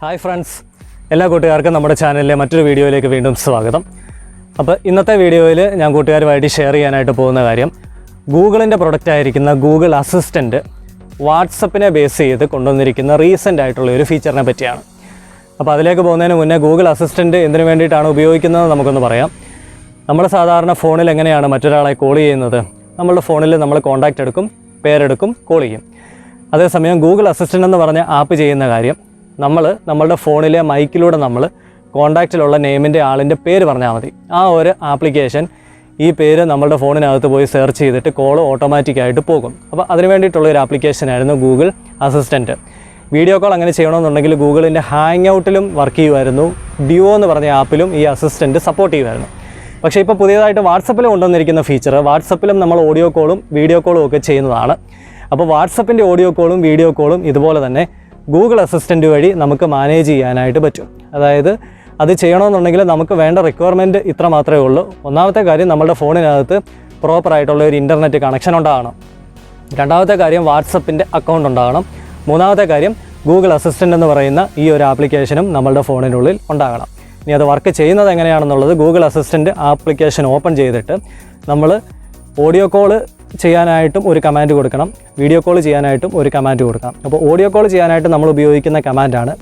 Hi friends, എല്ലാ കൂട്ടുകാർക്കും നമ്മുടെ ചാനലിലെ മറ്റൊരു വീഡിയോയിലേക്ക് വീണ്ടും സ്വാഗതം. അപ്പോൾ ഇന്നത്തെ വീഡിയോയിൽ ഞാൻ കൂട്ടുകാരുമായിട്ട് ഷെയർ ചെയ്യാനായിട്ട് പോകുന്ന കാര്യം ഗൂഗിളിൻ്റെ പ്രൊഡക്റ്റ് ആയിരിക്കുന്ന ഗൂഗിൾ അസിസ്റ്റൻറ്റ് വാട്സപ്പിനെ ബേസ് ചെയ്ത് കൊണ്ടുവന്നിരിക്കുന്ന റീസെൻ്റ് ആയിട്ടുള്ള ഒരു ഫീച്ചറിനെ പറ്റിയാണ്. അപ്പോൾ അതിലേക്ക് പോകുന്നതിന് മുന്നേ ഗൂഗിൾ അസിസ്റ്റൻറ്റ് എന്തിനു വേണ്ടിയിട്ടാണ് ഉപയോഗിക്കുന്നത് നമുക്കൊന്ന് പറയാം. നമ്മൾ സാധാരണ ഫോണിൽ എങ്ങനെയാണ് മറ്റൊരാളെ കോൾ ചെയ്യുന്നത്? നമ്മളുടെ ഫോണിൽ നമ്മൾ കോൺടാക്റ്റ് എടുക്കും, പേരെടുക്കും, കോൾ ചെയ്യും. അതേസമയം ഗൂഗിൾ അസിസ്റ്റൻ്റ് എന്ന് പറഞ്ഞ ആപ്പ് ചെയ്യുന്ന കാര്യം, നമ്മളുടെ ഫോണിലെ മൈക്കിലൂടെ നമ്മൾ കോൺടാക്റ്റിലുള്ള നെയിമിൻ്റെ ആളിൻ്റെ പേര് പറഞ്ഞാൽ മതി. ആ ഒരു ആപ്ലിക്കേഷൻ ഈ പേര് നമ്മളുടെ ഫോണിനകത്ത് പോയി സെർച്ച് ചെയ്തിട്ട് കോൾ ഓട്ടോമാറ്റിക്കായിട്ട് പോകും. അപ്പോൾ അതിന് വേണ്ടിയിട്ടുള്ള ഒരു ആപ്ലിക്കേഷനായിരുന്നു ഗൂഗിൾ അസിസ്റ്റൻറ്റ്. വീഡിയോ കോൾ അങ്ങനെ ചെയ്യണമെന്നുണ്ടെങ്കിൽ ഗൂഗിളിൻ്റെ ഹാങ് ഔട്ടിലും വർക്ക് ചെയ്യുമായിരുന്നു. ഡ്യുവോ എന്ന് പറഞ്ഞ ആപ്പിലും ഈ അസിസ്റ്റൻറ്റ് സപ്പോർട്ട് ചെയ്യുമായിരുന്നു. പക്ഷേ ഇപ്പോൾ പുതിയതായിട്ട് വാട്സപ്പിൽ കൊണ്ടുവന്നിരിക്കുന്ന ഫീച്ചർ, വാട്സപ്പിലും നമ്മൾ ഓഡിയോ കോളും വീഡിയോ കോളും ഒക്കെ ചെയ്യുന്നതാണ്. അപ്പോൾ വാട്സപ്പിൻ്റെ ഓഡിയോ കോളും വീഡിയോ കോളും ഇതുപോലെ തന്നെ ഗൂഗിൾ അസിസ്റ്റൻറ്റ് വഴി നമുക്ക് മാനേജ് ചെയ്യാനായിട്ട് പറ്റും. അതായത് അത് ചെയ്യണമെന്നുണ്ടെങ്കിൽ നമുക്ക് വേണ്ട റിക്വയർമെൻറ്റ് ഇത്ര മാത്രമേ ഉള്ളൂ. ഒന്നാമത്തെ കാര്യം, നമ്മുടെ ഫോണിനകത്ത് പ്രോപ്പറായിട്ടുള്ള ഒരു ഇൻ്റർനെറ്റ് കണക്ഷൻ ഉണ്ടാകണം. രണ്ടാമത്തെ കാര്യം, വാട്സപ്പിൻ്റെ അക്കൗണ്ട് ഉണ്ടാകണം. മൂന്നാമത്തെ കാര്യം, ഗൂഗിൾ അസിസ്റ്റൻ്റ് എന്ന് പറയുന്ന ഈ ഒരു ആപ്ലിക്കേഷനും നമ്മളുടെ ഫോണിനുള്ളിൽ ഉണ്ടാകണം. ഇനി അത് വർക്ക് ചെയ്യുന്നത് എങ്ങനെയാണെന്നുള്ളത്, ഗൂഗിൾ അസിസ്റ്റൻറ്റ് ആപ്ലിക്കേഷൻ ഓപ്പൺ ചെയ്തിട്ട് നമ്മൾ ഓഡിയോ കോള് ചെയ്യാനായിട്ടും ഒരു കമാൻഡ് കൊടുക്കണം, വീഡിയോ കോൾ ചെയ്യാനായിട്ടും ഒരു കമാൻഡ് കൊടുക്കണം. അപ്പോൾ ഓഡിയോ കോൾ ചെയ്യാനായിട്ട് നമ്മൾ ഉപയോഗിക്കുന്ന കമാൻഡാണ്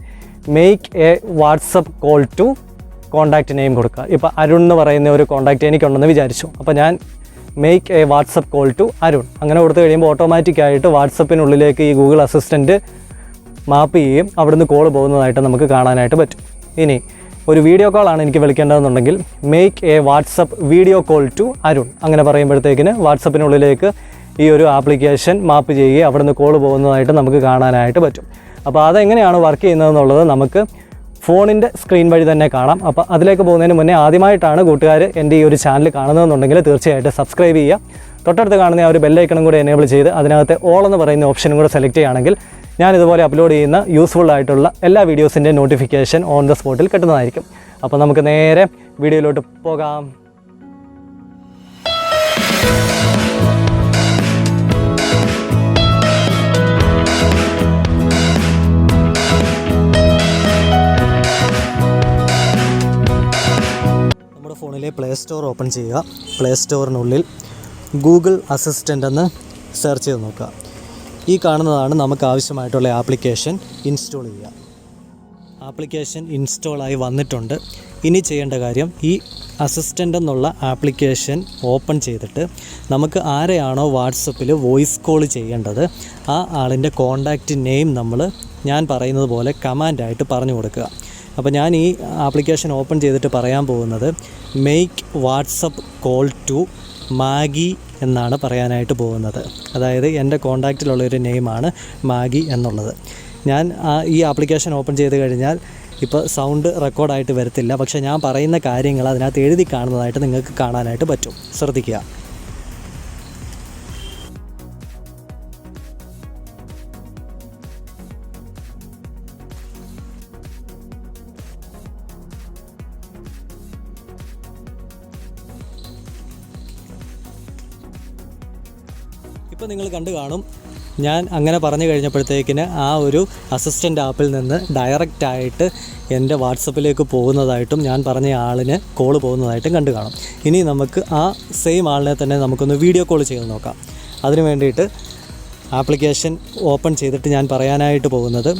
make a WhatsApp call to contact name കൊടുക്കുക. ഇപ്പോൾ അരുൺ എന്ന് പറയുന്ന ഒരു കോൺടാക്റ്റ് എനിക്കുണ്ടെന്ന് വിചാരിച്ചു. അപ്പോൾ ഞാൻ make a WhatsApp call to Arun അങ്ങനെ കൊടുത്തു കഴിയുമ്പോൾ ഓട്ടോമാറ്റിക്കായിട്ട് വാട്സപ്പിനുള്ളിലേക്ക് ഈ ഗൂഗിൾ അസിസ്റ്റൻറ്റ് മാപ്പ് ചെയ്യുകയും അവിടുന്ന് കോൾ പോകുന്നതായിട്ട് നമുക്ക് കാണാനായിട്ട് പറ്റും. ഇനി ഒരു വീഡിയോ കോളാണ് എനിക്ക് വിളിക്കേണ്ടതെന്നുണ്ടെങ്കിൽ make a WhatsApp video call to Arun അങ്ങനെ പറയുമ്പോഴത്തേക്കിന് വാട്സപ്പിനുള്ളിലേക്ക് ഈ ഒരു ആപ്ലിക്കേഷൻ മാപ്പ് ചെയ്യുകയും അവിടുന്ന് കോൾ പോകുന്നതായിട്ട് നമുക്ക് കാണാനായിട്ട് പറ്റും. അപ്പോൾ അതെങ്ങനെയാണ് വർക്ക് ചെയ്യുന്നതെന്നുള്ളത് നമുക്ക് ഫോണിൻ്റെ സ്ക്രീൻ വഴി തന്നെ കാണാം. അപ്പോൾ അതിലേക്ക് പോകുന്നതിന് മുന്നേ ആദ്യമായിട്ടാണ് കൂട്ടുകാർ എൻ്റെ ഈ ഒരു ചാനൽ കാണുന്നതെന്നുണ്ടെങ്കിൽ തീർച്ചയായിട്ടും സബ്സ്ക്രൈബ് ചെയ്യുക. തൊട്ടടുത്ത് കാണുന്ന ആ ഒരു ബെല്ലൈക്കണും കൂടെ എനേബിൾ ചെയ്ത് അതിനകത്തെ ഓൾ എന്ന് പറയുന്ന ഓപ്ഷനും കൂടെ സെലക്ട് ചെയ്യുകയാണെങ്കിൽ ഞാനിതുപോലെ അപ്ലോഡ് ചെയ്യുന്ന യൂസ്ഫുൾ ആയിട്ടുള്ള എല്ലാ വീഡിയോസിൻ്റെ നോട്ടിഫിക്കേഷൻ ഓൺ ദ സ്പോട്ടിൽ കിട്ടുന്നതായിരിക്കും. അപ്പോൾ നമുക്ക് നേരെ വീഡിയോയിലോട്ട് പോകാം. നമ്മുടെ ഫോണിലെ പ്ലേ സ്റ്റോർ ഓപ്പൺ ചെയ്യുക. പ്ലേ സ്റ്റോറിനുള്ളിൽ ഗൂഗിൾ അസിസ്റ്റൻ്റ് എന്ന് സെർച്ച് ചെയ്ത് നോക്കുക. ഈ കാണുന്നതാണ് നമുക്ക് ആവശ്യമായിട്ടുള്ള ആപ്ലിക്കേഷൻ. ഇൻസ്റ്റാൾ ചെയ്യുക. ആപ്ലിക്കേഷൻ ഇൻസ്റ്റാളായി വന്നിട്ടുണ്ട്. ഇനി ചെയ്യേണ്ട കാര്യം, ഈ അസിസ്റ്റൻ്റ് എന്നുള്ള ആപ്ലിക്കേഷൻ ഓപ്പൺ ചെയ്തിട്ട് നമുക്ക് ആരെയാണോ വാട്സപ്പിൽ വോയിസ് കോൾ ചെയ്യേണ്ടത് ആ ആളിൻ്റെ കോൺടാക്റ്റ് നെയിം ഞാൻ പറയുന്നത് പോലെ കമാൻഡായിട്ട് പറഞ്ഞു കൊടുക്കുക. അപ്പോൾ ഞാൻ ഈ ആപ്ലിക്കേഷൻ ഓപ്പൺ ചെയ്തിട്ട് പറയാൻ പോകുന്നത് make WhatsApp call to Maggie എന്നാണ് പറയാനായിട്ട് പോകുന്നത്. അതായത് എൻ്റെ കോൺടാക്റ്റിലുള്ളൊരു നെയിമാണ് മാഗി എന്നുള്ളത്. ഞാൻ ഈ ആപ്ലിക്കേഷൻ ഓപ്പൺ ചെയ്ത് കഴിഞ്ഞാൽ ഇപ്പോൾ സൗണ്ട് റെക്കോർഡായിട്ട് വരത്തില്ല, പക്ഷേ ഞാൻ പറയുന്ന കാര്യങ്ങൾ അതിനകത്ത് എഴുതി കാണുന്നതായിട്ട് നിങ്ങൾക്ക് കാണാനായിട്ട് പറ്റും. ശ്രദ്ധിക്കുക. ഇപ്പോൾ നിങ്ങൾ കണ്ടു കാണും, ഞാൻ അങ്ങനെ പറഞ്ഞു കഴിഞ്ഞപ്പോഴത്തേക്കിന് ആ ഒരു അസിസ്റ്റൻ്റ് ആപ്പിൽ നിന്ന് ഡയറക്റ്റായിട്ട് എൻ്റെ വാട്സപ്പിലേക്ക് പോകുന്നതായിട്ടും ഞാൻ പറഞ്ഞ ആളിന് കോൾ പോകുന്നതായിട്ടും കണ്ടു കാണും. ഇനി നമുക്ക് ആ സെയിം ആളിനെ തന്നെ നമുക്കൊന്ന് വീഡിയോ കോൾ ചെയ്ത് നോക്കാം. അതിന് വേണ്ടിയിട്ട് ആപ്ലിക്കേഷൻ ഓപ്പൺ ചെയ്തിട്ട് ഞാൻ പറയാനായിട്ട് പോകുന്നത്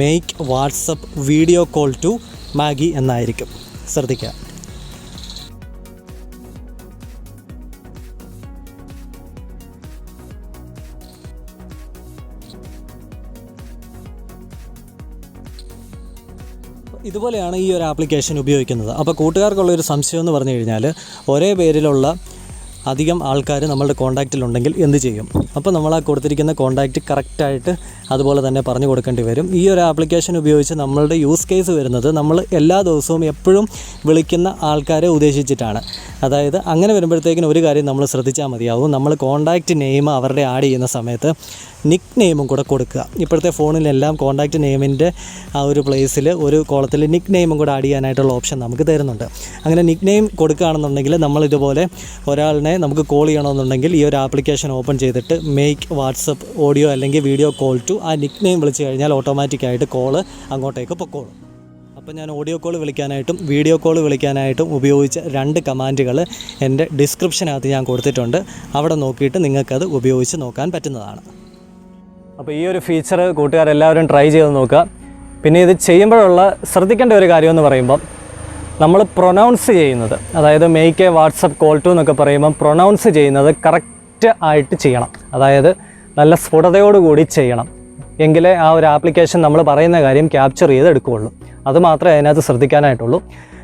make WhatsApp video call to Maggie എന്നായിരിക്കും. ശ്രദ്ധിക്കുക. ഇതുപോലെയാണ് ഈ ഒരു ആപ്ലിക്കേഷൻ ഉപയോഗിക്കുന്നത്. അപ്പോൾ കൂട്ടുകാർക്കുള്ളൊരു സംശയം എന്ന് പറഞ്ഞു കഴിഞ്ഞാൽ, ഒരേ പേരിലുള്ള അധികം ആൾക്കാർ നമ്മളുടെ കോൺടാക്റ്റിലുണ്ടെങ്കിൽ എന്ത് ചെയ്യും? അപ്പോൾ നമ്മൾ ആ കൊടുത്തിരിക്കുന്ന കോൺടാക്റ്റ് കറക്റ്റായിട്ട് അതുപോലെ തന്നെ പറഞ്ഞു കൊടുക്കേണ്ടി വരും. ഈ ഒരു ആപ്ലിക്കേഷൻ ഉപയോഗിച്ച് നമ്മളുടെ യൂസ് കേസ് വരുന്നത് നമ്മൾ എല്ലാ ദിവസവും എപ്പോഴും വിളിക്കുന്ന ആൾക്കാരെ ഉദ്ദേശിച്ചിട്ടാണ്. അതായത് അങ്ങനെ വരുമ്പോഴത്തേക്കിനും ഒരു കാര്യം നമ്മൾ ശ്രദ്ധിച്ചാൽ മതിയാവും. നമ്മൾ കോൺടാക്റ്റ് നെയിം അവരുടെ ആഡ് ചെയ്യുന്ന സമയത്ത് നിക്ക് നെയിമും കൂടെ കൊടുക്കുക. ഇപ്പോഴത്തെ ഫോണിലെല്ലാം കോൺടാക്റ്റ് നെയിമിൻ്റെ ആ ഒരു പ്ലേസിൽ ഒരു കോളത്തിൽ നിക്ക് നെയിമും കൂടെ ആഡ് ചെയ്യാനായിട്ടുള്ള ഓപ്ഷൻ നമുക്ക് തരുന്നുണ്ട്. അങ്ങനെ നിക്ക് നെയിം കൊടുക്കുകയാണെന്നുണ്ടെങ്കിൽ നമ്മളിതുപോലെ ഒരാളിനെ തന്നെ നമുക്ക് കോൾ ചെയ്യണമെന്നുണ്ടെങ്കിൽ ഈ ഒരു ആപ്ലിക്കേഷൻ ഓപ്പൺ ചെയ്തിട്ട് മേക്ക് വാട്സപ്പ് ഓഡിയോ അല്ലെങ്കിൽ വീഡിയോ കോൾ ടു ആ നിക്ക് നെയിം വിളിച്ച് കഴിഞ്ഞാൽ ഓട്ടോമാറ്റിക്കായിട്ട് കോള് അങ്ങോട്ടേക്ക് പൊക്കോളും. അപ്പോൾ ഞാൻ ഓഡിയോ കോൾ വിളിക്കാനായിട്ടും വീഡിയോ കോൾ വിളിക്കാനായിട്ടും ഉപയോഗിച്ച 2 കമാൻഡുകൾ എൻ്റെ ഡിസ്ക്രിപ്ഷനകത്ത് ഞാൻ കൊടുത്തിട്ടുണ്ട്. അവിടെ നോക്കിയിട്ട് നിങ്ങൾക്കത് ഉപയോഗിച്ച് നോക്കാൻ പറ്റുന്നതാണ്. അപ്പോൾ ഈ ഒരു ഫീച്ചർ കൂട്ടുകാരെല്ലാവരും ട്രൈ ചെയ്ത് നോക്കുക. പിന്നെ ഇത് ചെയ്യുമ്പോഴുള്ള ശ്രദ്ധിക്കേണ്ട ഒരു കാര്യമെന്ന് പറയുമ്പം നമ്മൾ പ്രൊനൗൺസ് ചെയ്യുന്നത്, അതായത് make a WhatsApp call to എന്നൊക്കെ പറയുമ്പം പ്രൊനൗൺസ് ചെയ്യുന്നത് കറക്റ്റ് ആയിട്ട് ചെയ്യണം. അതായത് നല്ല സ്ഫുടതയോടുകൂടി ചെയ്യണം. എങ്കിലേ ആ ഒരു ആപ്ലിക്കേഷൻ നമ്മൾ പറയുന്ന കാര്യം ക്യാപ്ചർ ചെയ്ത് എടുക്കുകയുള്ളൂ. അത് മാത്രമേ അതിനകത്ത് ശ്രദ്ധിക്കാനായിട്ടുള്ളൂ.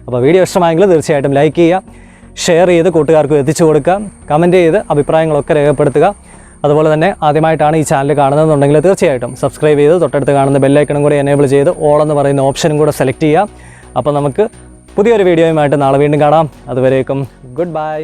അപ്പോൾ വീഡിയോ ഇഷ്ടമായെങ്കിൽ തീർച്ചയായിട്ടും ലൈക്ക് ചെയ്യുക, ഷെയർ ചെയ്ത് കൂട്ടുകാർക്ക് എത്തിച്ചു കൊടുക്കുക, കമൻറ്റ് ചെയ്ത് അഭിപ്രായങ്ങളൊക്കെ രേഖപ്പെടുത്തുക. അതുപോലെ തന്നെ ആദ്യമായിട്ടാണ് ഈ ചാനൽ കാണുന്നതെന്നുണ്ടെങ്കിൽ തീർച്ചയായിട്ടും സബ്സ്ക്രൈബ് ചെയ്ത് തൊട്ടടുത്ത് കാണുന്ന ബെല്ലൈക്കണും കൂടി എനേബിൾ ചെയ്ത് ഓൾ എന്ന് പറയുന്ന ഓപ്ഷനും കൂടെ സെലക്ട് ചെയ്യുക. അപ്പോൾ നമുക്ക് പുതിയൊരു വീഡിയോയുമായിട്ട് നാളെ വീണ്ടും കാണാം. അതുവരേക്കും ഗുഡ് ബൈ.